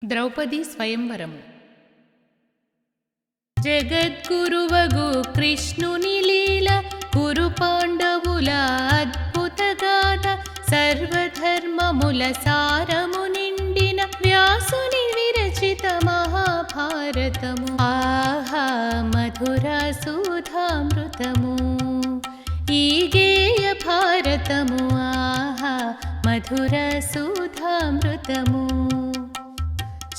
ద్రౌపది స్వయంవరము. జగద్గురువగు కృష్ణుని లీల కురు పాండవుల అద్భుత గాథ సర్వధర్మముల సారము నిండిన వ్యాసుని విరచిత మహాభారతము. ఆహా మధురా సుధామృతము ఈ గేయ భారతము. ఆహా మధుర సుధామృతము.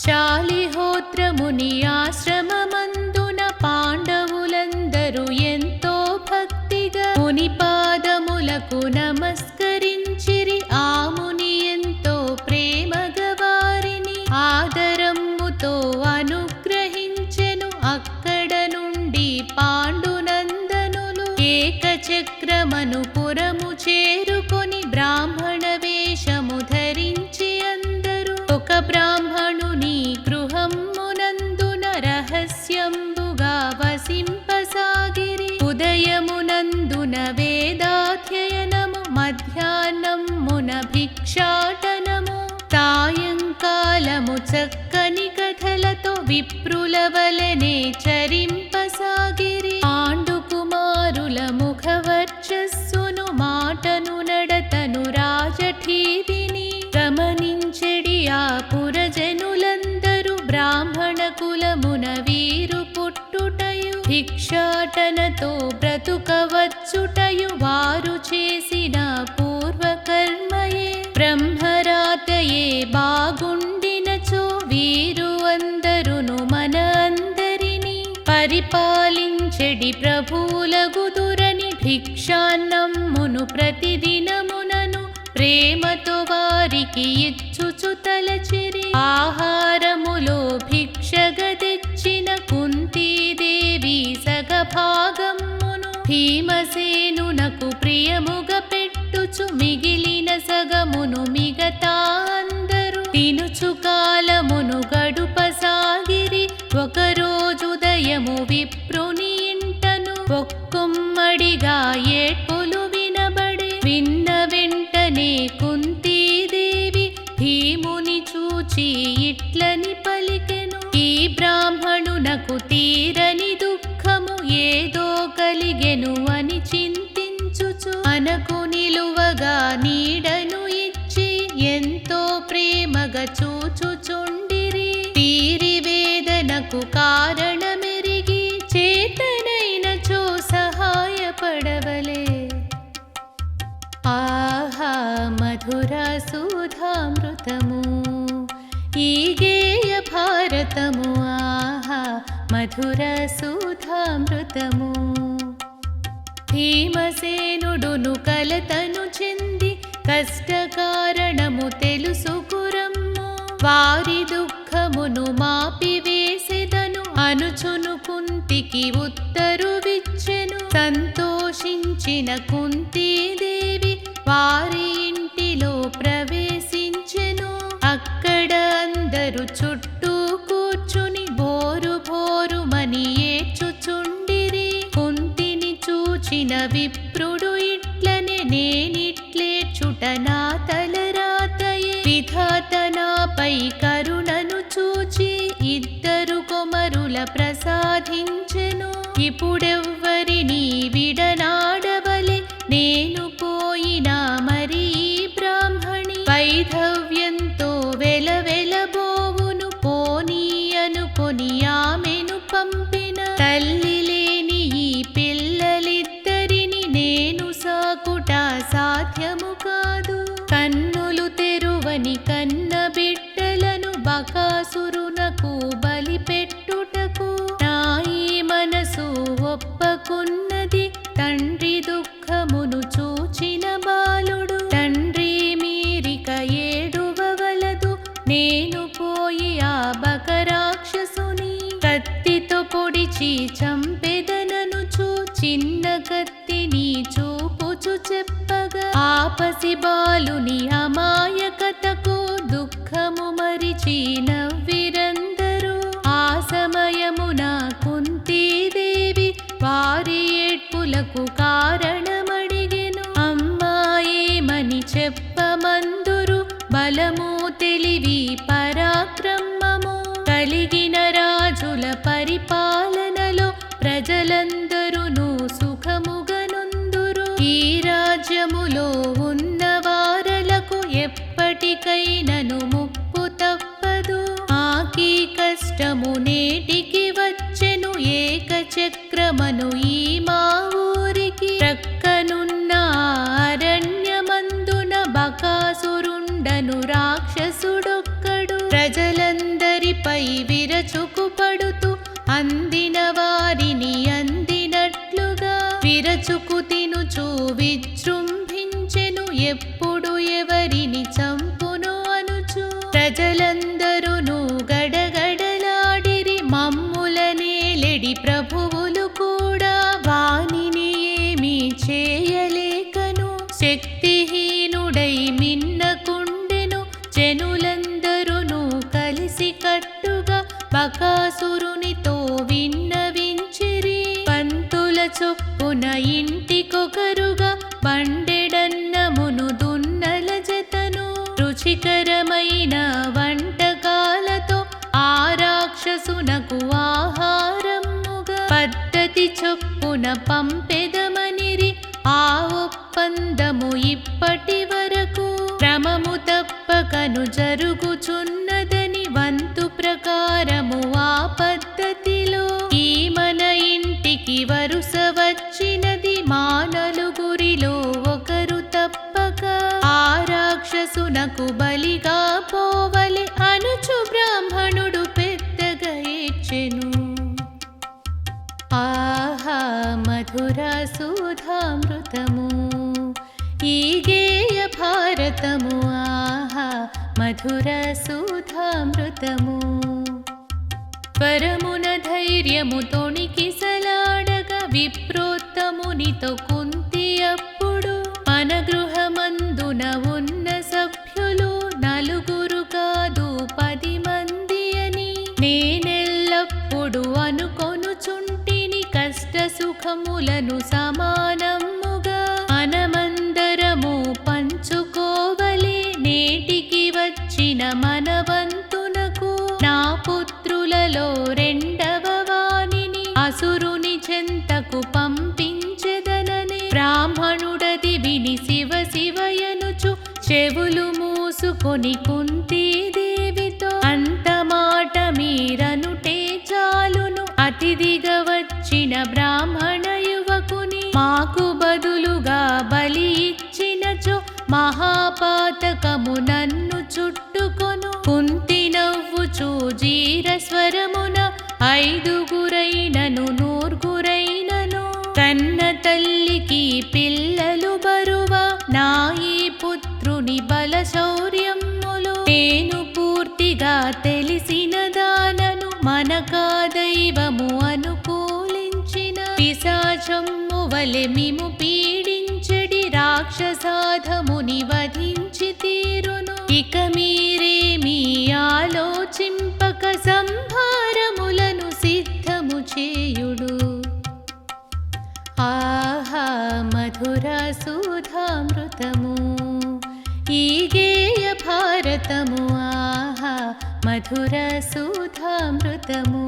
శాలిహోత్రముని ఆశ్రమమందున పాండవులందరూ ఎంతో భక్తిగా ముని పాదములకు నమస్కరించిరి. ఆ ముని ఎంతో ప్రేమగా వారిని ఆదరమ్ముతో అనుగ్రహించెను. అక్కడ నుండి పాండునందనులు ఏకచక్రమను పురము చేరుకొని బ్రాహ్మణ వేషము ధరించి అందరూ ఒక బ్రాహ్మణుని గృహమునందున రహస్యంబుగా వసింపసాగిరి. ఉదయమునందున వేదాధ్యయనము, మధ్యాహ్నమున భిక్షాటనము, సాయంకాలము చక్కని కథలతో విప్రుల వలెనే చరింపసాగిరి. పాండుకుమారుల ముఖవర్చస్సును, మాటను, నడతను, రాజఠీవిని గమనించెడి ఆ పురజనులందరూ. బ్రాహ్మణ కులమున వీరు పుట్టుటయు భిక్షాటనతో బ్రతుకవచ్చుటయు వారు చేసిన పూర్వకర్మయే. బ్రహ్మరాతయే బాగుండినచో వీరు అందరును మన అందరినీ పరిపాలించెడి ప్రభువులగుదురని భిక్షాన్నమ్మును ప్రతిదినమునను ప్రేమతో వారికి ఇచ్చుచు తలచిరి. ఆహారములో భిక్షగ తెచ్చిన కుంతీదేవి సగభాగమును భీమసేనునకు ప్రియముగ పెట్టుచు మిగిలిన సగమును మిగతా అందరూ తినుచు కాలమును గడుపసాగిరి. ఒకరోజుదయము విప్రుని ఇంటను ఒక్కొమ్మడిగా ఏడ్పులు వినబడే. విన్న వెంటనే కుంతీదేవి భీముని చూచి ఇట్లని పలికెను. ఈ బ్రాహ్మణునకు తీరని దుఃఖము ఏదో కలిగెను అని చింతించుచు అనకు నిలువగా నీడను ఇచ్చి ఎంతో ప్రేమగా చూచుచుండిరి. తీరి వేదనకు కారణమెరిగి చేతనైనచో సహాయపడవలే. ఆహా మధురా సుధామృతము ఈ గేయ భారతము. ఆహా మధుర సుధామృతము. భీమసేనుడును కలతను చెంది కష్టకారణము తెలుసుకురమ్ము. వారి దుఃఖమును మాపివేసెదను అనుచును కుంతికి ఉత్తరువిచ్చెను. సంతోషించిన కుంతీదేవి వారి ఇంటిలో ప్రవేశించెను. అక్కడ అందరూ చుట్టూ కూర్చుని బోరు బోరుమని ఏడ్చుచుండిరి. కుంతిని చూచిన విప్రుడు ఇట్లనే నేనిట్లేచుట నా తలరాతయే. విధాత నాపై కరుణను చూచి ఇద్దరు కొమరుల ప్రసాదించెను. ఇప్పుడెవ్వరిని విడనాడవలె నేను పోయినా మరి ఈ బ్రాహ్మణి వైధవ్యంతో వెలవెలబోవును. పోనీ అనుకొని ఆమెను పంపిన. తల్లి లేని ఈ పిల్లలిద్దరిని నేను సాకుట సాధ్యము కాదు. కన్నులు తెరువని కన్న బిడ్డలను బకాసురునకు బలిపెట్టుటకు నా ఈ మనసు ఒప్పకున్నది. తండ్రి దుఃఖమును చూచిన బాలుడు తండ్రి మీరిక ఏడువవలదు. నేను పోయి ఆ బకరాక్షసుని కత్తితో పొడిచి చంపెదననుచు చిన్న కత్తిని చూపుచు చెప్పగా ఆ పసి బాలుని అమాయకతకు దుఃఖము మరిచి నవ్విరందరూ. ఆ సమయమున కుంతీదేవి వారి ఏడ్పులకు కారణమడిగెను. అమ్మాయేమని చెప్పమందురు. బలము తెలివి పరాక్రమము కష్టము నేటికి వచ్చెను ఏకచక్రమను ఈ మా ఊరికి. ప్రక్కనున్న అరణ్యమందున బకాసురుండను రాక్షసుడొక్కడు. ప్రజలందరిపై విరచుకుపడుతూ అందిన వారిని అందినట్లుగా విరచుకు తినుచూ విజృంభించెను ఎప్పుడు ఎవరిని చంపును అనుచు. ప్రజలందరూ గడగడలాడిరి మమ్ములనేలెడి ప్రభువులు కూడా వానిని ఏమీ చేయలేకను. శక్తిహీనుడై మిన్నకుండెను జనులందరూ కలిసి కట్టుగా బకాసురునితో విన్నవించిరి. పంతుల చొప్పున ఇంటికొకరుగా బండెడన్నమును దున్నల జతను రుచికరమైన వంటకాలతో ఆ రాక్షసునకు ఆహారముగా పద్ధతి చొప్పున పంపెదమనిరి. ఆ ఒప్పందము ఇప్పటి వరకు క్రమము తప్పకను జరుగుచున్నదని వంతు ప్రకారము ఆ పద్ధతిలో ఈ మన ఇంటికి వరుస వచ్చినది మా నలుగురిలో ఒకరు తప్పక ఆ రాక్షసునకు బలిగా పోవలె అనుచు బ్రాహ్మణుడు పెద్దగా ఏడ్చెను. ఆహా మధురా సుధామృతము ఈ గేయ భారతము. ఆహా మధుర సుధామృతము. పరమున ధైర్యము తొణికిసలాడగా విప్రోత్తమునితో కుంతి అప్పుడు మన గృహమందున ఉన్న సభ్యులు నలుగురు కాదు 10 మంది అని నేనెల్లప్పుడు అనుకొనుచుంటిని. కష్ట సుఖములను సమానముగా మనమందరము పంచుకోవలే. నేటికి వచ్చిన మన వంతునకు నా పుత్రులలో 2వ వానిని అసురుని చెంతకు పంపించెదనని బ్రాహ్మణుడది విని శివ శివయనుచు చెవులు మూసుకొని కుంతీదేవితో అంత మాట మీరనుటే చాలును. అతిథిగా వచ్చిన బ్రాహ్మణ యువకుని మాకు బదులుగా బలి ఇచ్చినచో మహాపాతకము నన్ను చుట్టుకొను. కుంతి నవ్వుచూ జీరస్వరమున 5గురైనను 100గురైనను కన్న తల్లికి పిల్లలు బరువా. నా ఈ పుత్రుని బల శౌర్యములు నేను పూర్తిగా తెలిసిన దానను. మనకా దైవము అనుకూలించిన పిశాచము వలె మిము పీడించెడి రాక్షసాధముని వధించి తీరును. ఇక మీరేమీ ఆలోచింపక సంభారములను సిద్ధము చేయుడు. ఆహా మధురా సుధామృతము ఈ గేయ భారతము. ఆహా మధుర సుధామృతము.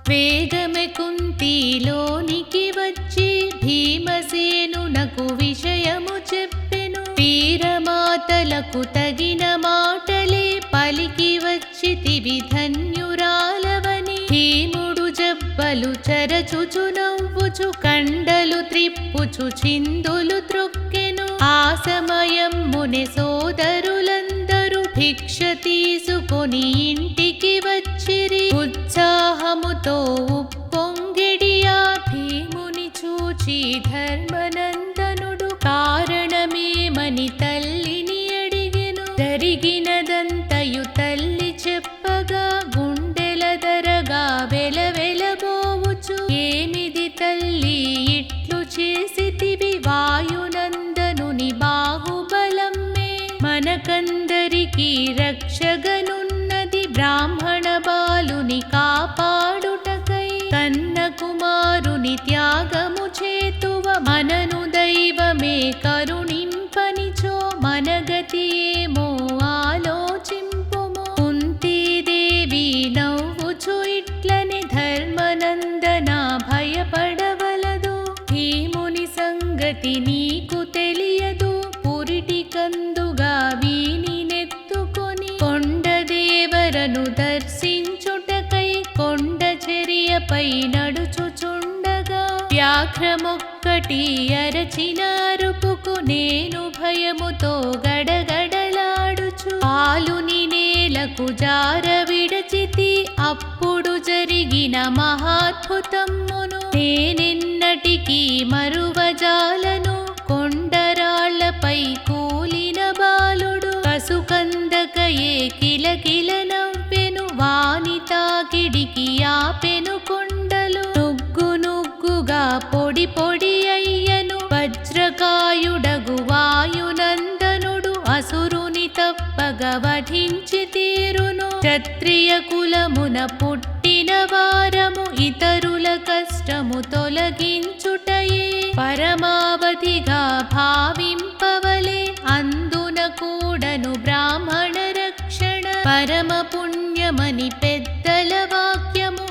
వేగమె కుంతిలోనికి వచ్చి భీమసేనునకు విషయము చెప్పెను. వీరమాతలకు తగిన మాటలే పలికి వచ్చితివి ధన్యురాలవని. భీముడు జబ్బలు చరచుచు నవ్వుచు కండలు త్రిప్పుచు చిందులు త్రొక్కెను. ఆ సమయమునే సోదరులందరూ భిక్ష తీసుకొని ఇంటికి వచ్చిరి. ఉత్సాహముతో ఉప్పొంగిడి ఆ భీముని చూచి ధర్మనందనుడు కారణమేమని తల్లిని అడిగెను. జరిగినదంతయు తల్లి చెప్పగా గుండెల దరగా వెలవెలబోవుచు ఏమిది తల్లి ఇట్లు చేసితివి. వాయునందనుని బాహుబలమ్మే మనకందరికీ రక్షగనున్నది. బ్రాహ్మణ బాలుని కాపాడుటకై కన్న కుమారుని త్యాగము చేతువ మనను దైవమే కరుణింపనిచో మనగతి ఏమో ఆలోచింపుము. కుంతీదేవి నవ్వుచు ఇట్లని ధర్మనందన భయపడవలదు. భీముని సంగతి నీకు తెలియదు. పురిటి కందుగా వీని నెత్తుకొని కొండదేవర వెంకటరమణను దర్శించుటకై కొండ చర్యపై నడుచుచుండగా వ్యాఘ్రమొక్కటి అరచిన అరుపుకు నేను భయముతో గడగడలాడుచు పాలుని నేలకు జార విడచితి. అప్పుడు జరిగిన మహాద్భుతమును నేనెన్నటికీ మరువజాలను. కొండరాళ్లపై కూలిన బాలుడు పసుకందకయే కిలకిల నవ్వెను. వాని తాకిడికి ఆపెను కొండలు నుగ్గు నుగ్గుగా పొడి పొడి అయ్యను. వజ్రకాయుడగు వాయునందనుడు అసురుని తప్పగ వధించి తీరును. క్షత్రియ కులమున పుట్టిన వారము ఇతరుల కష్టము తొలగించుటయే పరమావధిగా భావింపవలే. అందున కూడను బ్రాహ్మణ రక్షణ పరమ పుణ్యమని పెద్దల వాక్యము.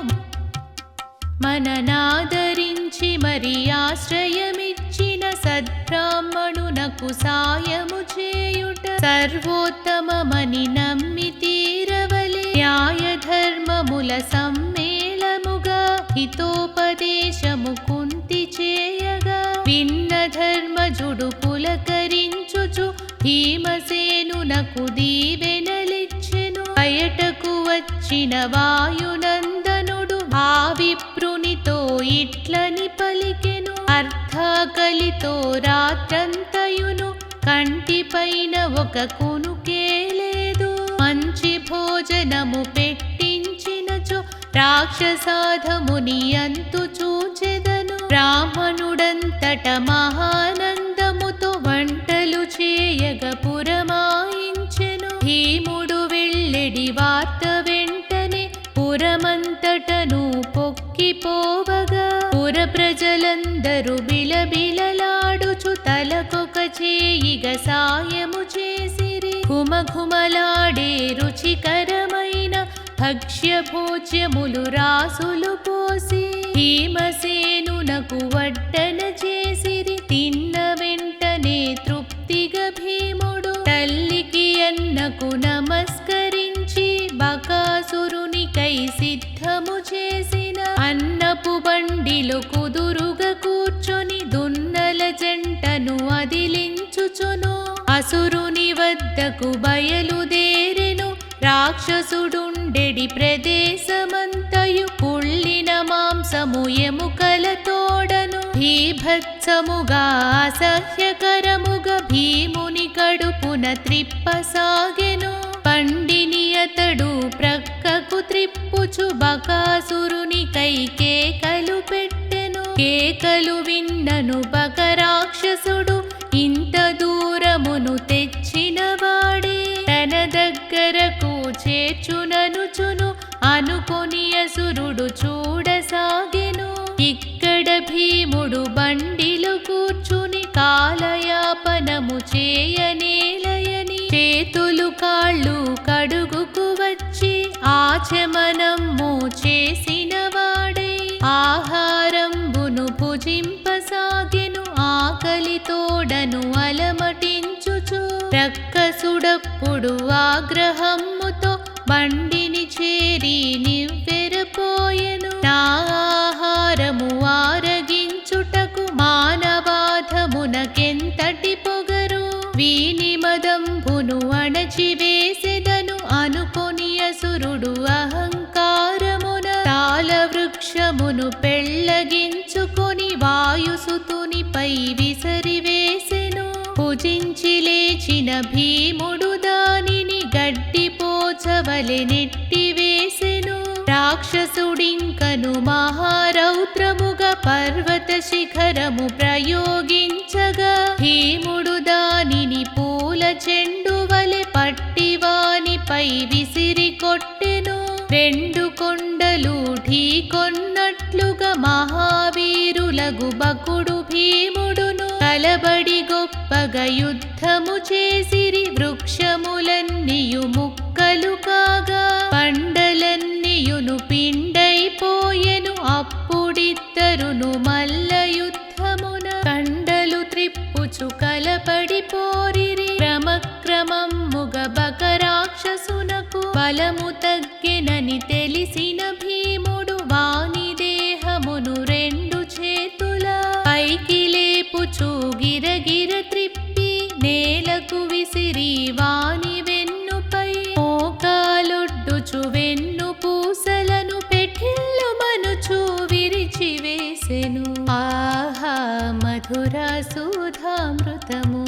మననాదరించి మరి ఆశ్రయమిచ్చిన సద్బ్రాహ్మణునకు సాయము చేయుట సర్వోత్తమమని నమ్మి తీరవలే. న్యాయధర్మముల సమ్మేళముగా హితోపదేశము కుంతి చేయగా విన్న ధర్మజుడు పులకరించుచు భీమసేనునకు దీవెనలిచ్చెను. బయటకు వచ్చిన వాయునందనుడు ఆ విప్రునితో ఇట్లని పలికెను. అర్థాకలితో రాత్రంతయును కంటిపైన ఒక కునుకే లేదు. మంచి భోజనము పెట్టించినచో రాక్షసాధముని అంతు చూచెదను. బ్రాహ్మణుడంతట మహానందముతో వంటలు చేయగ పురమాయించెను. భీముడు వెళ్ళెడి వార్త వెంటనే పురమంతటను పొక్కిపోవగా పుర ప్రజలందరూ బిలబిలలాడుచు తలకొక చేయిగ సాయము చేసిరి. ఘుమఘుమలాడే రుచికరమైన భక్ష్య భోజ్యములు రాసులు పోసి భీమసేనునకు వడ్డన చేసిరి. తిన్న వెంటనే తృప్తిగా భీముడు తల్లికి అన్నకు నమస్కరించి బకాసురునికై సిద్ధము చేసిన అన్నపు బండిలో కుదురుగా కూర్చొని దున్నల జంటను అదిలించుచును. అసురుని వద్దకు బయలుదేరెను. రాక్షసుడుండెడి ప్రదేశమంతయు కుళ్ళిన మాంసము ఎముకల తోడను భీభత్సముగా అసహ్యకరముగా భీముని కడుపున త్రిప్పసాగెను. పండిని అతడు ప్రక్కకు త్రిప్పుచు బకాసురునికై కేకలు పెట్టెను. కేకలు విన్నను బకరాక్షసుడు ఇంత దూరమును తెచ్చిన వాడే తన దగ్గరకు చేర్చుననుచును అనుకొని అసురుడు చూడసాగెను. ఇక్కడ భీముడు బండిలో కూర్చుని కాలయాపనము చేయనేలయని చేతులు కాళ్ళు కడుగుకు వచ్చి ఆచమనము చేసిన వాడై ఆహారంబును భుజింపసాగెను. ఆకలి తోడను అలమటించుచు రక్కసుడప్పుడు ఆగ్రహముతో బండిని చేరి నివ్వెరపోయెను. నా ఆహారము ఆరగించుటకు మానవాధమునకెంతటి పొగరు. వీని మదంబును అణచివేసెదను అనుకొని అసురుడు అహంకారమున తాళ వృక్షమును పెళ్లగించుకొని వాయుసుతునిపై విసరివేసెను. భుజించి లేచిన భీముడు దానిని గడ్డిపోచవలె నెట్టివేసెను. రాక్షసుడింకను మహారౌద్రముగా పర్వత శిఖరము ప్రయోగించగా భీముడు దానిని పూల చెండు వలె పట్టి వానిపై విసిరి కొట్టెను. రెండు కొండలు ఢీకొన్నట్లుగా మహావీరులగు బకుడు భీముడును కలబడి గొప్పగా యుద్ధము చేసిరి. వృక్షములన్నీయు ముక్కలు కాగా పండలన్నీయును పిండైపోయెను. అప్పుడిద్దరును మల్ల యుద్ధమున కండలు త్రిప్పుచు కలపడి పోరిరి. క్రమక్రమముగ బకరాక్షసునకు బలము బలము తగ్గెనని తెలిసిన భీముడు వాని దేహమును రెండు చేతుల పైకి లేపుచూ గిరగిర త్రిప్పి నేలకు విసిరి వాని వెన్నుపై మోకాలొడ్డుచు వెన్ను పూసలను పెఠిల్లు మనుచు విరిచివేసెను. ఆహా మధుర సుధామృతము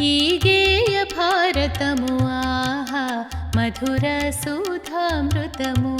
ఈ గేయ భారతము. ఆహా మధుర సుధామృతము.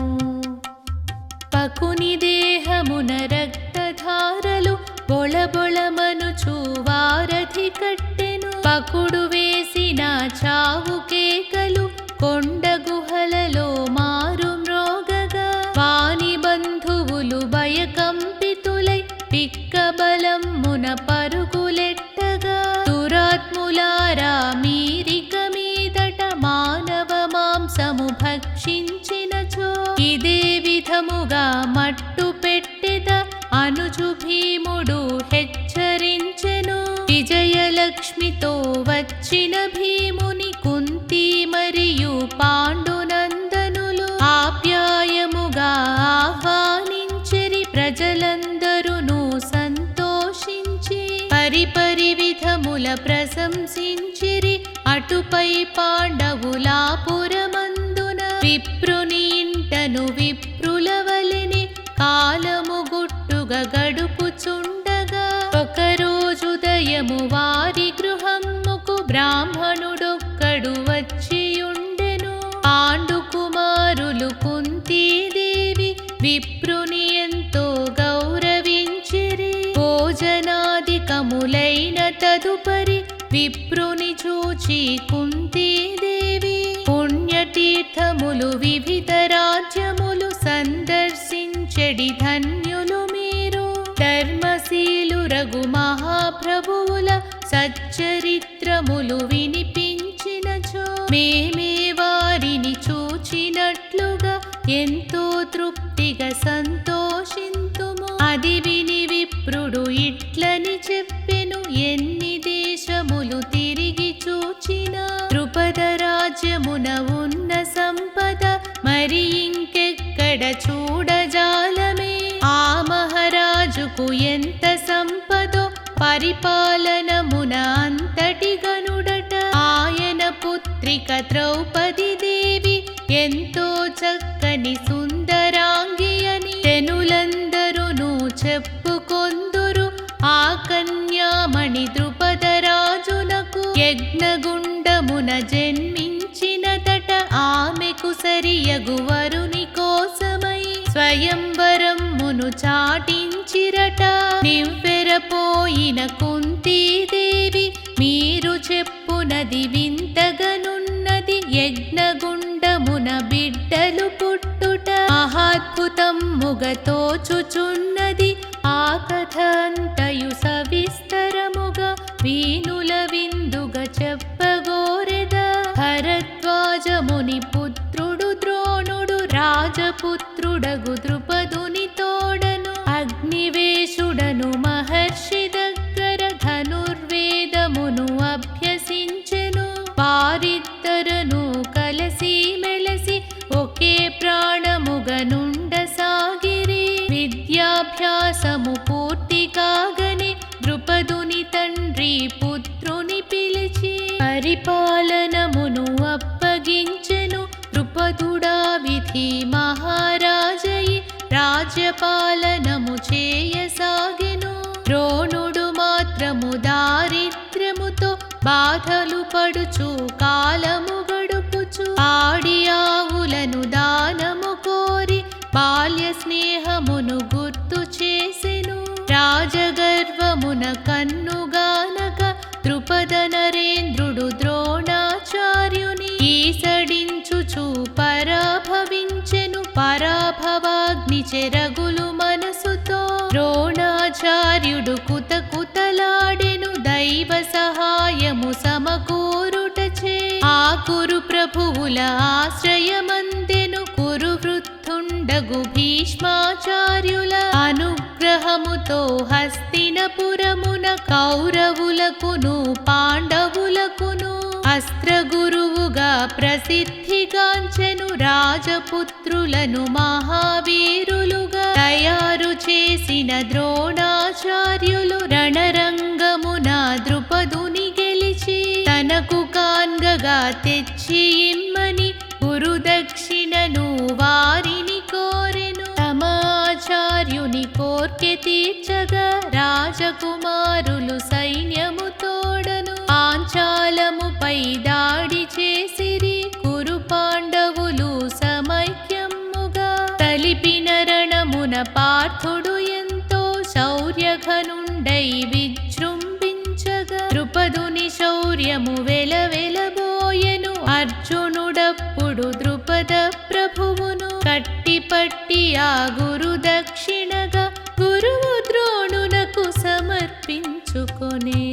పకుని దేహమున రక్తధారలు బొళబొళమనుచు వారధి కట్టెను. పకుడు వేసిన చావు కేకలు కొండ గుహలలో మారు మ్రోగగా వాని బంధువులు భయకంపితులై పిక్కబలమున పరుగులెట్టగా దురాత్ములారా మీరిక మీదట మానవ మాంసము భక్షించినచో ఇదే విధముగా మట్టు పెట్టెద అనుజు భీముడు హెచ్చరించెను. విజయలక్ష్మితో వచ్చిన భీముని కుంతి మరియు పాండునందనులు ఆప్యాయముగా ఆహ్వానించిరి. ప్రజలందరూను సంతోషించి పరిపరి విధముల ప్రశంసించిరి. అటుపై పాండవులాపురమందున విప్రుని ఇంటను విప్రుల వలెని కాలము గుట్టుగా గడుపుచుండగా ఒకరోజుదయము వారి గృహముకు బ్రాహ్మణుడొక్కడు వచ్చియుండెను. పాండుకుమారులు కుంతీదేవి విప్రుని ఎంతో గౌరవించిరి. భోజనాదికములైన తదుపరి విప్రుని చూచి కుంతీదేవి పుణ్యతీర్థములు వివిధ రాజ్యములు సందర్శించెడి ధన్యులు మీరు. ధర్మశీలు రఘు మహాప్రభువుల సచ్చరిత్రములు వినిపించినచో మేమే వారిని చూచినట్లుగా ఎంతో తృప్తిగా సంతోషింతుము. అది విని విప్రుడు ఇట్లని చెప్పెను. ఎన్ని దేశములు తిరిగి చూచిన ద్రుపద రాజ్యమున ఉన్న సంపద మరి ఇంకెక్కడ చూడజాలమే. ఆ మహారాజుకు ఎంత సంపదో పరిపాలనమున అంతటి గనుడట. ఆయన పుత్రిక ద్రౌపది దేవి ఎంతో చక్కని సుందరాంగి అని జనులందరూను చెప్పుకొందురు. ఆ కన్యామణి ద్రుపద రాజునకు యజ్ఞగుండమున జన్మించినదట. ఆమెకు సరియగు వరుని కోసమై స్వయంవరమును చాటించిరట. నివ్వెరపోయిన కుంతీదేవి మీరు చెప్పునది వింతగనున్నది. యజ్ఞగుండమున బిడ్డలు పుట్టుట మహాద్భుతముగ తోచుచున్నది. ఆ కథ అంతయు సవిస్తరముగా వీనుల విందుగా చెప్పగోరెద. భరద్వాజముని పుత్రుడు ద్రోణుడు రాజపుత్రుడగు ద్రుపదుని తోడను అగ్నివేశుడను మహర్షి దగ్గర ధనుర్వేదమును అభ్యసించెను. వారిద్దరను కలసి మెలసి ఒకే ప్రాణముగనుండసాగిరి. విద్యాభ్యాసము పూర్తి కాగని ద్రుపదుని తండ్రి పుత్రుని పిలిచి పరిపాలనమును అప్పగించెను. ద్రుపదుడా విధి మహారాజయి రాజ్యపాలనము చేయసాగెను. ద్రోణుడు మాత్రము దారిద్ర్యముతో బాధలు పడుచు కాలము గడుపుచు ఆడి ఆవులను దానము కోరి బాల్య స్నేహమును గుర్తు చేసెను. రాజగర్వమున కన్నుగానక ద్రుపద నరేంద్రుడు ద్రోణాచార్యుని ఈసడించుచు పరాభవించెను. పరాభవాగ్ని చెరగులు మనసుతో ద్రోణాచార్యుడు కుతకుతలాడెను. దైవ సహాయము సమకూరుటచే ఆ కురు ప్రభువుల ఆశ్రయమందెను. కురు వృద్ధుండ ధనుర్వేదుండగు భీష్మాచార్యుల అనుగ్రహముతో హస్తినపురమున కౌరవులకును పాండవులకును అస్త్రగురువుగా ప్రసిద్ధిగాంచెను. రాజపుత్రులను మహావీరులుగా తయారు చేసిన ద్రోణాచార్యులు రణరంగమున ద్రుపదుని గెలిచి తనకు కాన్గగా తెచ్చి ఇమ్మని గురుదక్షిణను వారిని కోరెను. తమాచార్యుని కోర్కె తీర్చగా రాజకుమారులు సైన్యము తోడను పాంచాలముపై దాడి చేసిరి. కురు పాండవులు సమైక్యముగా తలిపిన రణమున పార్థుడు ఎంతో శౌర్యఘనుండై విజృంభించగా ద్రుపదుని శౌర్యము వెలవెలబోయెను. అర్జునుడప్పుడు ద్రుపద ప్రభువును కట్టిపట్టి ఆ గురు దక్షిణగా గురువు ద్రోణునకు సమర్పించుకొనే.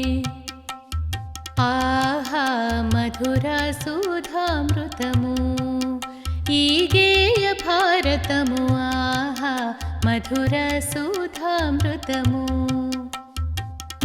ఆహా మధురా సుధామృతము ఈ గేయ భారతము. ఆహా మధురా సుధామృతము.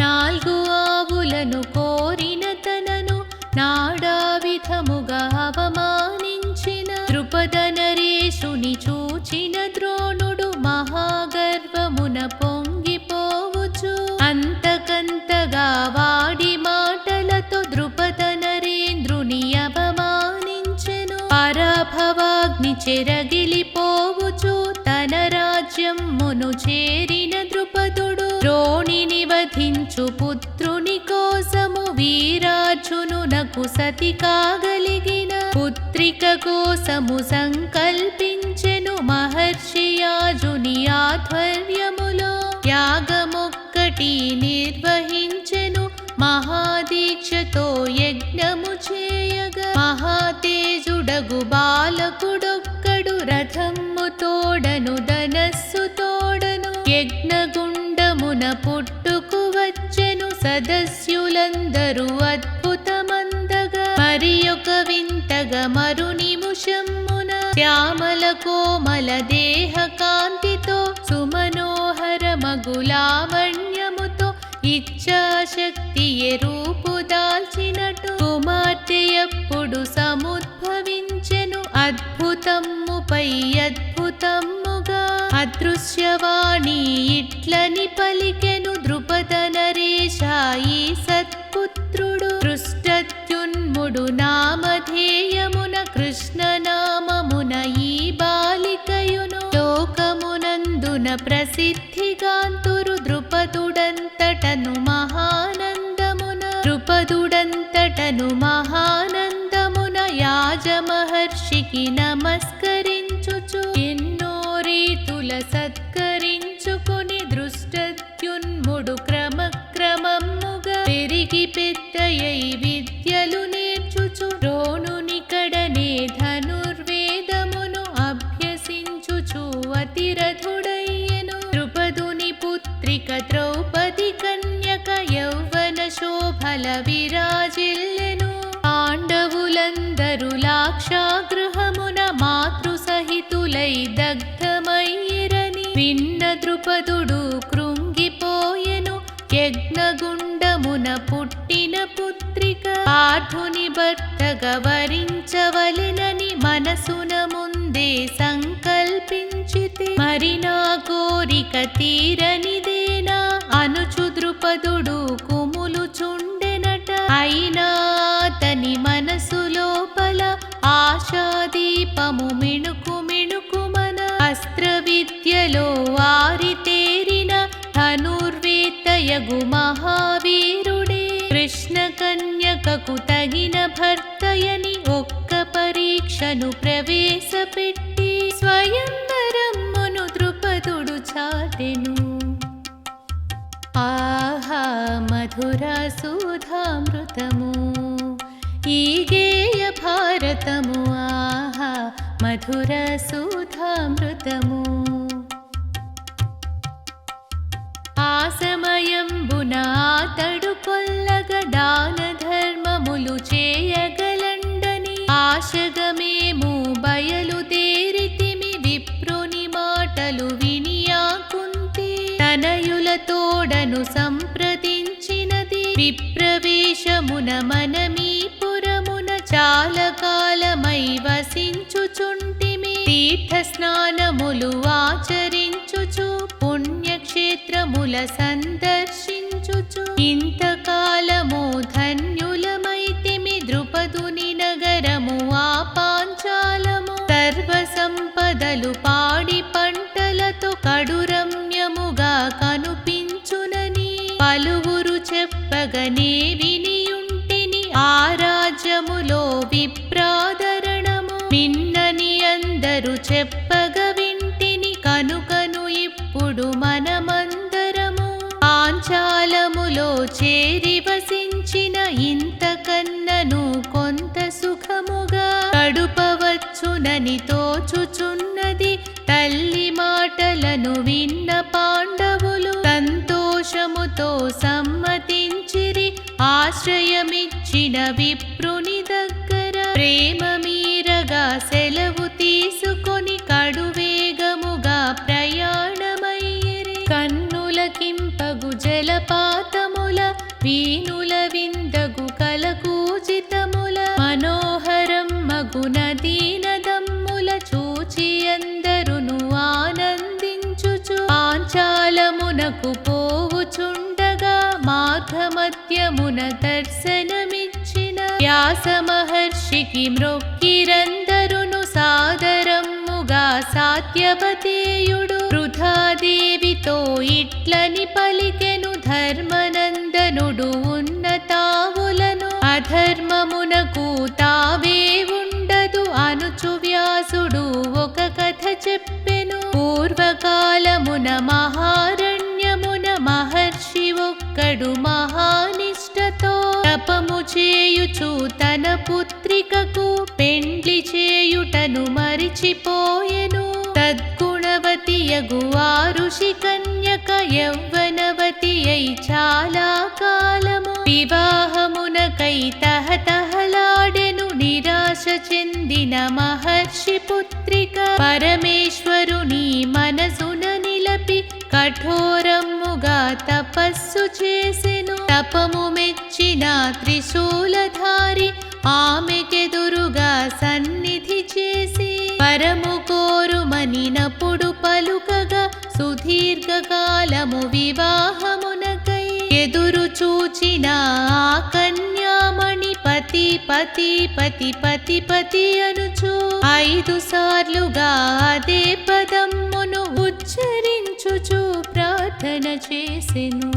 4 ఆవులను కోరిన తనను నాడా విధముగా అవమానించిన ద్రుపద నరేశుని చూచిన ద్రోణుడు మహాగర్వమున పొంగిపోవచ్చు. అంతకంతగా వాడి మాటలతో ద్రుపద నరేంద్రుని అవమానించెను. పరాభవాగ్ని చెరగిలిపోవచ్చు. తన రాజ్యమును చేరిన ద్రుపదుడు ద్రోణిని వధించు పుత్రుని కోసము వీరార్జునునకు సతి కాగలిగిన పుత్రిక కోసము సంకల్పించెను. మహర్షి యాజుని ఆధ్వర్యములో యాగమొక్కటి నిర్వహించెను. మహాదీక్షతో యజ్ఞము చేయగా మహాతేజుడగు బాలకుడొక్కడు రథము తోడను ధనస్సు తోడను యజ్ఞగుండమున పుట్టుకు వచ్చెను. సదస్యులందరూ అద్భుతమందగా మరి ఒక వింతగా మరు నిముషమున శ్యామల కోమల దేహ కాంతితో సుమనోహర మగులావణ్యముతో ఇచ్ఛాశక్తియే రూపు దాల్చినట్టు కుమార్తె ఎప్పుడు సముద్భవించెను. అద్భుతమ్ముపై అద్భుతమ్ముగా అదృశ్యవాణి ఇట్లని పలికెను. ద్రుపద నరేశ ఈ సత్పుత్రుడు దృష్టత్యున్ముడు నామధేయమున కృష్ణ నామమున ఈ బాలికయును లోకమునందున ప్రసిద్ధిగాంతురు. ద్రుపదుడంతటను మహానందమున యాజమహర్షికి నమస్కరించుచు ఎన్నో రీతుల సత్కరించుకొని దృష్టత్యున్ముడు క్రమక్రమముగా పెరిగి పెద్దయై విద్యలు నేర్చుచు ద్రోణునికడనే ధనుర్వేదమును అభ్యసించుచు అతిరథుడయ్యెను. ద్రుపదుని పుత్రిక ద్రౌపది కన్యక యౌవన శోభల విరాజిల్లెను. పాండవులందరూ లాక్షాగృహమున మాతృసహితులై దగ్ధమయ్యిరని విన్న ద్రుపదుడు కృంగిపోయెను. యజ్ఞగుండమున పుట్టిన పుత్రిక పార్థుని భర్తగా వరించవలెనని మనసున ముందే సంకల్పించితే మరి నా కోరిక తీరనిదేనా అనుచు ద్రుపదుడు కుములుచుండెనట. అయినా అతని మనసు లోపల ఆశాదీపము మిణుకు మిణుకుమన అస్త్ర విద్యలో ఆరితేరిన ధనుర్వేత్తయగు మహావీరుడే కృష్ణ కన్యకకు తగిన భర్తయని ఒక్క పరీక్షను ప్రవేశపెట్టి స్వయంవరమును ద్రుపదుడు చాటెను. ఆహా మధురా సుధామృతము ఈ గేయ భారతము. ఆహా మధురా సుధామృతము. ఆ సమయంబున అతడు కొల్లగా దాన ధర్మములు చేయగలండని ఆశగమేము బయలుదేరితిమి విప్రుని తీర్థస్నానములు ఆచరించుచు పుణ్యక్షేత్రముల సందర్శించుచు ఇంతకాలము ధన్యులమైతిమి ద్రుపదుని నగరము ఆ పాంచాలము సర్వ సంపదలు పాడి పంటలతో కడురమ్యముగా కనుపించునని పలువురు చెప్పగనే వినియుంటిని ఆ రాజ్యములో విప్రాదరణము మిన్నని అందరూ చెప్పగ వింటిని కనుకను ఇప్పుడు మనమందరము పాంచాలములో చేరి వసించిన ఇంతకన్నను కొంత సుఖముగా గడుపవచ్చునని తోచుచున్నది తల్లి మాటలను విన్న పాండవులు సంతోషముతో సమ్మతించిరి ఆశ్రయమిచ్చిన విప్రుని దగ్గర ప్రేమ మీరగా సెలవు తీసుకొని కడువేగముగా ప్రయాణమయ్యిరి కన్నులకింపగు జలపాతముల వీనుల విందగు కలకూజితముల మనోహరం మగు నదీనదమ్ముల చూచి అందరును ఆనందించుచు పాంచాలమునకు పోవుచుండగా మార్గమధ్యమున దర్శనమిచ్చిన వ్యాస మహర్షికి మ్రొక్కిరందరును సాదరమ్ముగా సాత్యవతేయుడు వృధాదేవితో ఇట్లని పలికెను ధర్మనందనుడు ఉన్నతావులను అధర్మమునకు తావే ఉండదు అనుచు వ్యాసుడు ఒక కథ చెప్పెను పూర్వకాలమున మహారణ్యమున మహర్షి ఒక్కడు మహానిష్టతో తపము చేయుచు తన పుత్రికకు పెండ్లి చేయుటను మరిచిపోయెను తద్గుణవతియగు ఆ ఋషి కన్యక యౌవనవతి అయి చాలా కాలము వివాహమునకై తహతహలాడెను నిరాశ చెందిన మహర్షి పుత్రిక పరమేశ్వరుని మనసున నిలపి కఠోరముగా తపస్సు చేసెను తపము మెచ్చిన త్రిశూలధారి ఆమెకెదురుగా సన్నిధి చేసి పరము కోరుమనినప్పుడు పలుకగా సుదీర్ఘకాలము వివాహమునకై ఎదురు చూచిన ఆ కన్యామణి పతి పతి పతి పతి పతి అనుచు 5 సార్లుగా అదే పదమ్మును ఉచ్చరించుచు ప్రార్థన చేసెను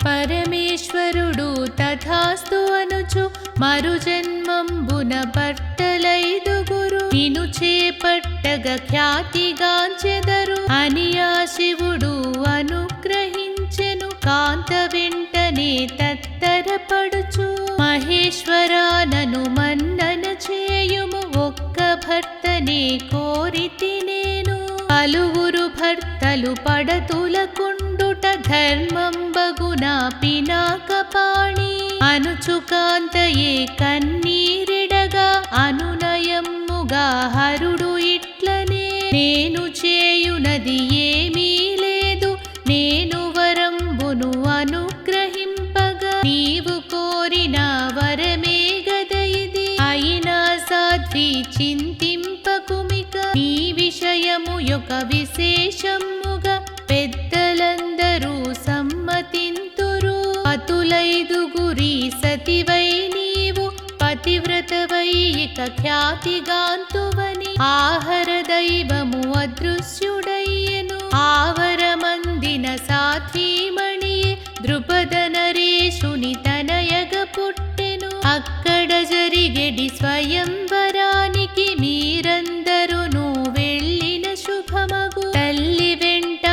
పరమేశ్వరుడు తథాస్తు అనుచు మరుజన్మంబున భర్తలైదుగురు నిను చేపట్టగ ఖ్యాతిగాంచెదరు అని ఆ శివుడు అనుగ్రహించెను కాంత వెంటనే తత్తరపడుచు మహేశ్వరానను మన్నన చేయుము ఒక్క భర్తనే కోరితి నేను పలువురు భర్తలు పడతులకుండుట ధర్మంబగునా పినాకపాణి అనుచుకాంతయే కన్నీరిడగా అనునయమ్ముగా హరుడు ఇట్లనే నేను చేయునది ఏమీ లేదు నేను వరంబును అనుగ్రహింపగా నీవు కోరిన వరమే గద ఇది అయినా సాధ్వి చింతింపకుమిక నీ విషయము యొక్క విశేషముగా పెద్దలందరూ సమ్మతింతురు పతులైదుగురి సతివై నీవు పతివ్రతవై ఇక ఖ్యాతిగాంతువని ఆహర దైవము అదృశ్యుడయ్యెను ఆవరమందిన సాధ్వీమణియే ద్రుపద నరేషుని తనయగ పుట్టెను అక్కడ జరిగెడి స్వయంవరానికి మీరందరును వెళ్ళిన శుభమగు తల్లి వెంట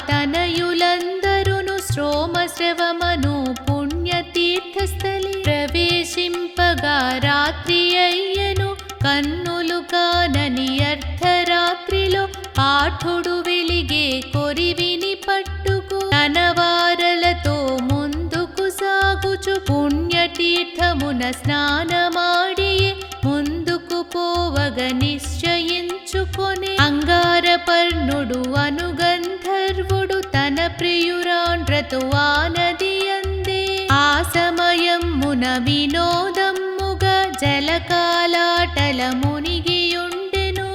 తనయులందరును శ్రోమశ్రవమను పుణ్యతీర్థస్థలి ప్రవేశింపగా రాత్రి అయ్యను కన్నులు కానని అర్ధరాత్రిలో పాఠుడు వెలిగే కొరివిని పట్టుకు తన వారలతో ముందుకు సాగుచు పుణ్యతీర్థమున స్నానమాడియే ముందుకు పోవగ నిశ్చయించుకొని అంగారపర్ణుడు అనుగంధర్వుడు తన ప్రియురాండ్రతో ఆ నది అందే ఆ సమయమున వినోదమ్ముగా జలకాలాటల మునిగియుండెను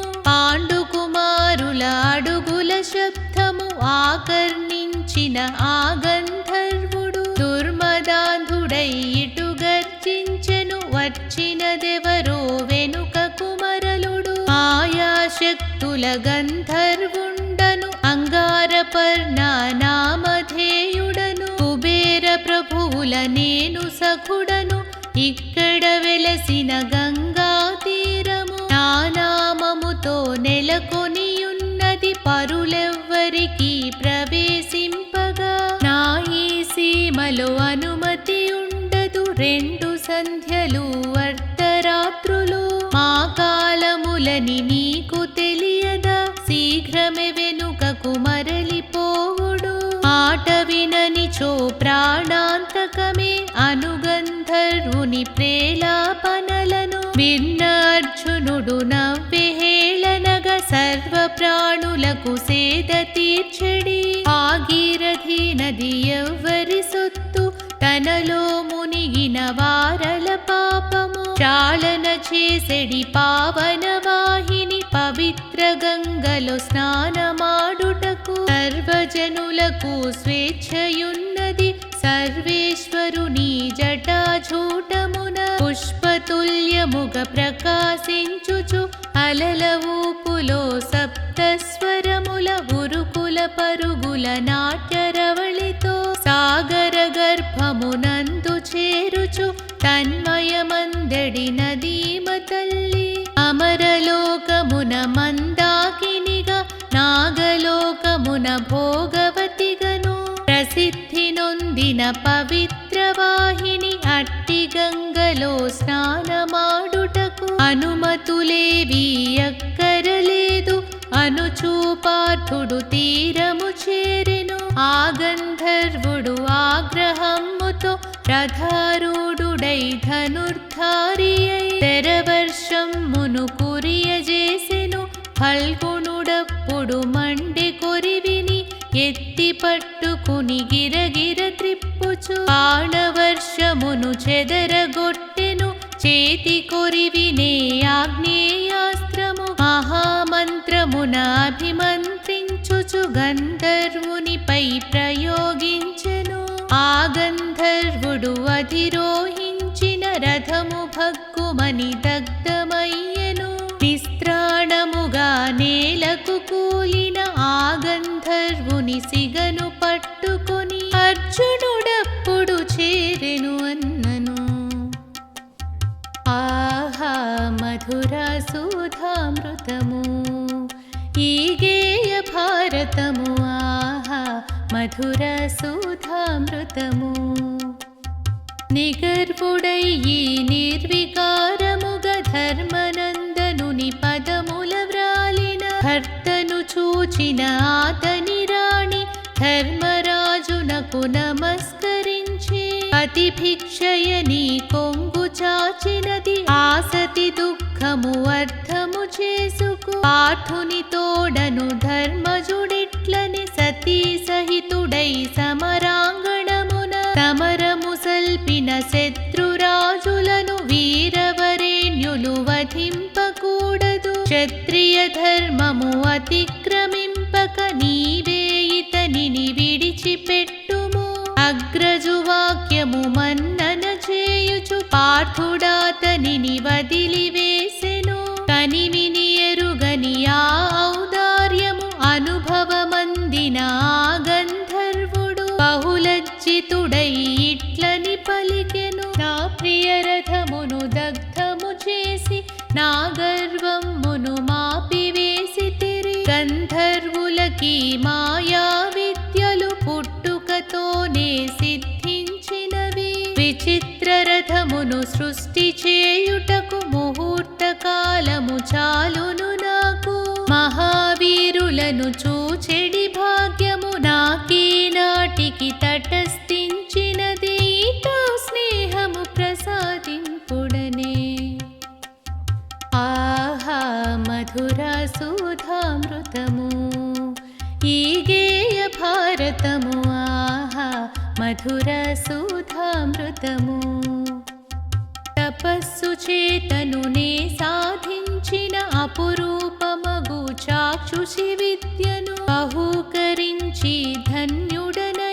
చూచిన ఆ గంధర్వుడు దుర్మదాంధుడై ఇటు గర్జించెను. వచ్చినదెవరో వెనుకకు మరలుడు మాయాశక్తుల గంధర్వుండను అంగారపర్ణ నామధేయుడను. కుబేర ప్రభువుల నేను సఖుడను ఇక్కడ వెలసిన గంగా తీరము. నా నామముతో నెలకొనియున్నది పరులెవ్వరికి ప్రవేశింపగా. నా ఈ సీమలో అనుమతి ఉండదు రెండు సంధ్యలు అర్ధరాత్రులు. మా కాలములని నీకు తెలియదా శీఘ్రమే వెనుకకు మరలిపోవుడు. మాట విననిచో ప్రాణాంతకమే అనుగంధర్వుని ప్రేలాపనలను. విన్న అర్జునుడు నవ్వెహేళనగా సర్వ ప్రాణులకు సేద తీర్చెడి. భాగీరథి నది ఎవ్వరి సొత్తు తనలో మునిగిన వారల పాపము. చాలన చేసెడి పావన వాహిని పవిత్ర గంగలో స్నానమాడుటకు. సర్వజనులకు స్వేచ్ఛయున్నది సర్వేశ్వరుని జటాజూటమున. పుష్పతుల్యముగ ప్రకాశించుచు అలల ఊపులో సప్తస్వరముల ఉరుకుల పరుగుల నాట్యరవళితో సాగర గర్భమునందు చేరుచు తన్మయమందడి నదీమ తల్లి. అమరలోకమున మందాకినిగా నాగలోకమున భోగవతిగను. ప్రసిద్ధి నొందిన పవిత్ర వాహిని అట్టి గంగలో స్నానమాడుటకు. అనుమతులేవి అక్కరలేదు అనుచూపార్థుడు తీరము చేరెను. ఆ గంధర్వుడు ఆగ్రహముతో రథారూఢుడై ధనుర్ధారి అయి తెరవర్షమును కురియజేసెను. ఫల్గుణుడప్పుడు మండి కొరివిని ఎత్తి పట్టుకుని గిరగిర త్రిప్పుచు బాణవర్షమును చెదరగొట్టెను. చేతి కొరివినే ఆగ్నేయాస్త్రము మహామంత్రమున అభిమంత్రించుచు గంధర్వునిపై ప్రయోగించెను. ఆ గంధర్వుడు అధిరోహించిన రథము భగ్గుమని దగ్ధమయ్యెను. నిస్త్రాణముగా నేలకు కూలిన ఆ గంధర్వుని సిగను పట్టుకొని అర్జునుడప్పుడు చేరెను అన్నను. ఆహా మధురా సుధామృతము ఈ గేయ భారతము. ఆహా మధురా సుధామృతము. నిగర్వుడై ఈ నిర్వికారముగ ధర్మనందనుని పదముల వ్రాలిన భర్తను చూచిన ఆతని రాణి ధర్మరాజునకు నమస్కరించి అతి భిక్షయని కొంగు చాచినది. ఆసతి దుఃఖము అర్థము చేసుకు పాఠుని తోడను ధర్మజుడిట్లని సతీ సహితుడై సమరాంగణమున సమరము సల్పిన శత్రురాజులను వీరవరేణ్యులు వధింపకూడదు. క్షత్రియ ధర్మము అతిక్రమింపక నీవే ఇతనిని విడిచిపెట్టుము. అగ్రజు వాక్యము మన్నన చేయుచు పార్థుడాతనిని వదిలివేసెను. కనివిని ఎరుగని ఆ ఔదార్యము అనుభవమందిన ఆ గంధర్వుడు బహులజ్జితుడై ఇట్లని పలికెను. నా ప్రియ రథమును దగ్ధము చేసి నా గర్వమును మాపివేసితిరి. గంధర్వులకి మాయా విద్యలు పుట్టుకతోనే సిద్ధించినవి. విచిత్ర రథమును సృష్టి చేయుటకు ముహూర్త కాలము చాలును నాకు. మహావీరులను చూచెడి భాగ్యము నాకీనాటికి తటస్థించినది. ఈతో స్నేహము ప్రసాదింపుడనే. ఆహా మధురా సుధామృతము ఈ గేయ భారతము. ఆహా మధురా సుధామృతము. తపస్సు చేతనునే సాధించిన అపురూపమగు చాక్షుషి విద్యను బహూకరించి ధన్యుడనై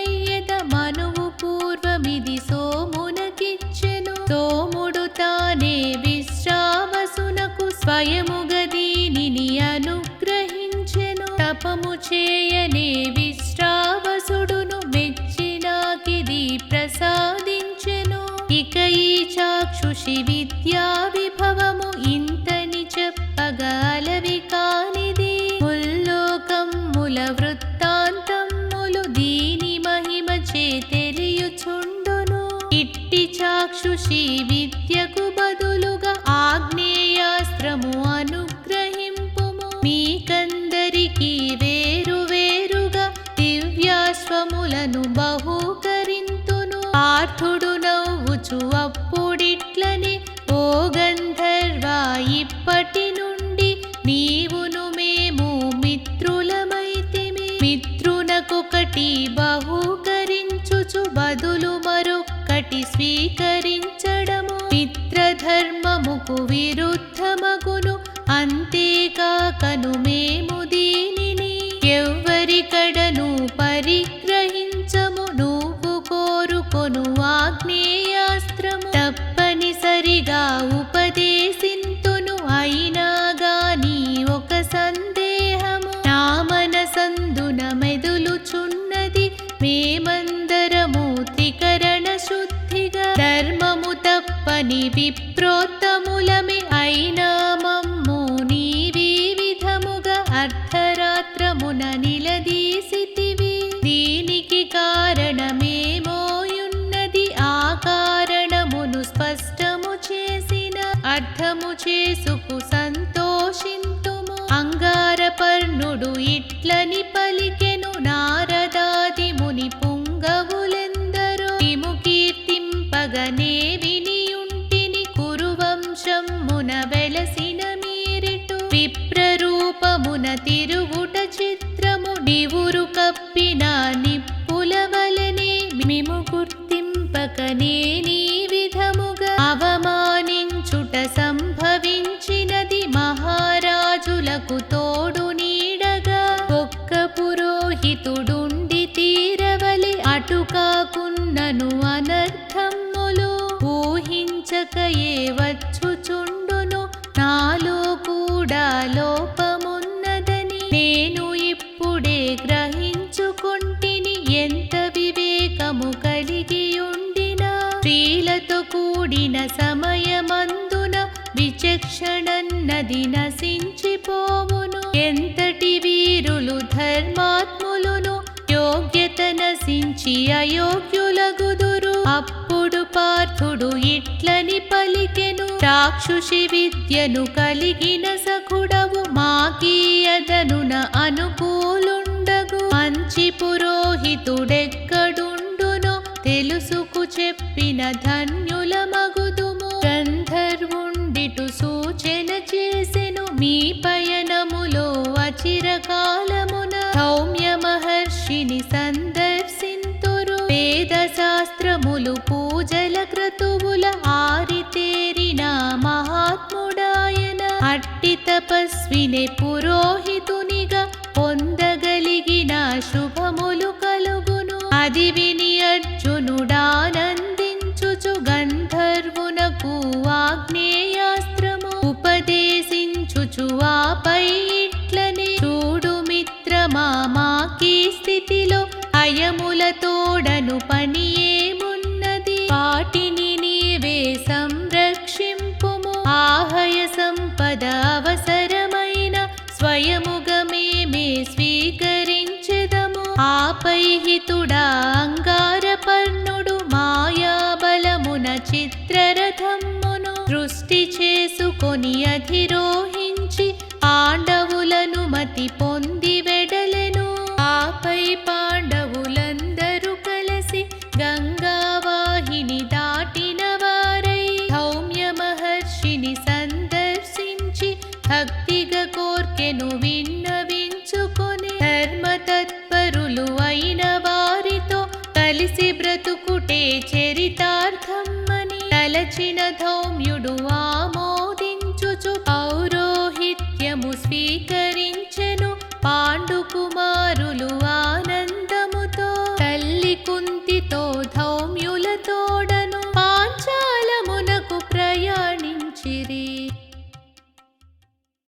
తపము చేయనే విశ్రావసుడును మెచ్చినాకిది ప్రసాదించెను. ఇక ఈ చాక్షుషి విద్యా విభవము ఇంతని చెప్పగలవి కానిది. ముల్లోకమ్ముల వృత్తాంతమ్ములు దీని మహిమ చే తెలియుచుండును. ఇట్టి చాక్షుషి విద్యకు బదులుగా ఆగ్నేయాస్త్రము అనుగ్రహింపుము. మీకందరికీ వేరు వేరుగా దివ్యాశ్వములను బహూకరింతును. పార్థుడు నవ్వుచు అప్పుడిట్లని, ఓ గంధర్వా, ఇప్పటి నుండి నీవును మేము మిత్రులమైతిమి. మిత్రునకొకటి బహూకరించుచు బదులు మరొక్కటి స్వీకరించడము మిత్రధర్మముకు విరుద్ధమగును. అంతేకాకను మేము దీనిని ఎవ్వరికడను పరిగ్రహించము. నువ్వు కోరుకొను ఆగ్నేయాస్త్రము తప్పనిసరిగా ఉపదేశింతును. అయినా గాని ఒక సందేహము నా మనసందున మెదులుచున్నది. మేమందరము త్రికరణ శుద్ధిగా ధర్మము తప్పని విప్రోత్తములమే అయినా మమ్ము నీవీ విధముగా అర్ధరాత్రమున నిలదీసితివి. దీనికి కారణమేమోయున్నది, ఆ కారణమును స్పష్టము చేసిన అర్థము చేసుకు సంతోషింతుము. అంగారపర్ణుడు ఇట్లని పలికెను, నారదాది ముని పుంగవులెందరో ఇము కీర్తింపగనే వినియుంటిని. కురువంశమున వెలసిన మీరిటు విప్రరూపమున తిరుగుట చిత్రము. నివురు కప్పిన నిప్పుల వలెనే మిము గుర్తింపకనే నీ విధముగా అవమానించుట సంభవించినది. మహారాజులకు తోడు నీడగా ఒక్క పురోహితుడుండి తీరవలె. అటు కాకున్నను అనర్థములు ఊహించకయే వచ్చుచుండును. నాలో కూడా లోపమున్నదని నేను ఇప్పుడే గ్రహించుకొంటిని. ఎంత వివేకము కలిగియుండినా స్త్రీలతో కూడిన సమయమందున విచక్షణన్నది నశించిపోవును. ఎంతటి వీరులు ధర్మాత్ములును యోగ్యత నశించి అయోగ్యులగుదురు. అప్పుడు పార్థుడు ఇట్లని పలికెను, చాక్షుషి విద్యను కలిగిన సఖుడవు మాకీయదనున అనుకూలుండగు. మంచి పురోహితుడెక్కడుండునో తెలుసుకు చెప్పిన ధన్యుల మగుదుము. గంధర్వుండిటు సూచన చేసెను, మీ పయనములో అచిరకాలమున సౌమ్య మహర్షిని సందర్శింతురు. వేద శాస్త్రములు పూజల క్రతువుల ఆరితేరిన మహాత్ముడాయన. అట్టి తపస్విని పురోహితునిగా పొందగలిగిన శుభములు కలుగును. అది విని అర్జునుడానందించుచు గంధర్వునకు ఆగ్నేయాస్త్రము ఉపదేశించుచు ఆపై ఇట్లని, చూడు మిత్రమా, మాకీ స్థితిలో అయముల తోడను పని ఏమున్నది. వాటిని నీవే సంరక్షింపుము. ఆహయ సంపద అవసరమైన స్వయముగా మేమే స్వీకరించెదము. ఆపై హితుడా అంగారపర్ణుడు మాయాబలమున చిత్రరథమును సృష్టి చేసుకొని అధిరోహించి పాండవులను మతి పొంది వెడలెను. ఆపై పాండవులందరూ కలిసి గంగావాహిని దాటిన వారై సౌమ్య మహర్షిని సందర్శించి భక్తిగా కోర్కెను విన్నవించుకొని. ధర్మతత్పరులు అయిన వారితో కలిసి బ్రతుకుటే చరితార్థమని తలచిన ధౌమ్యుడు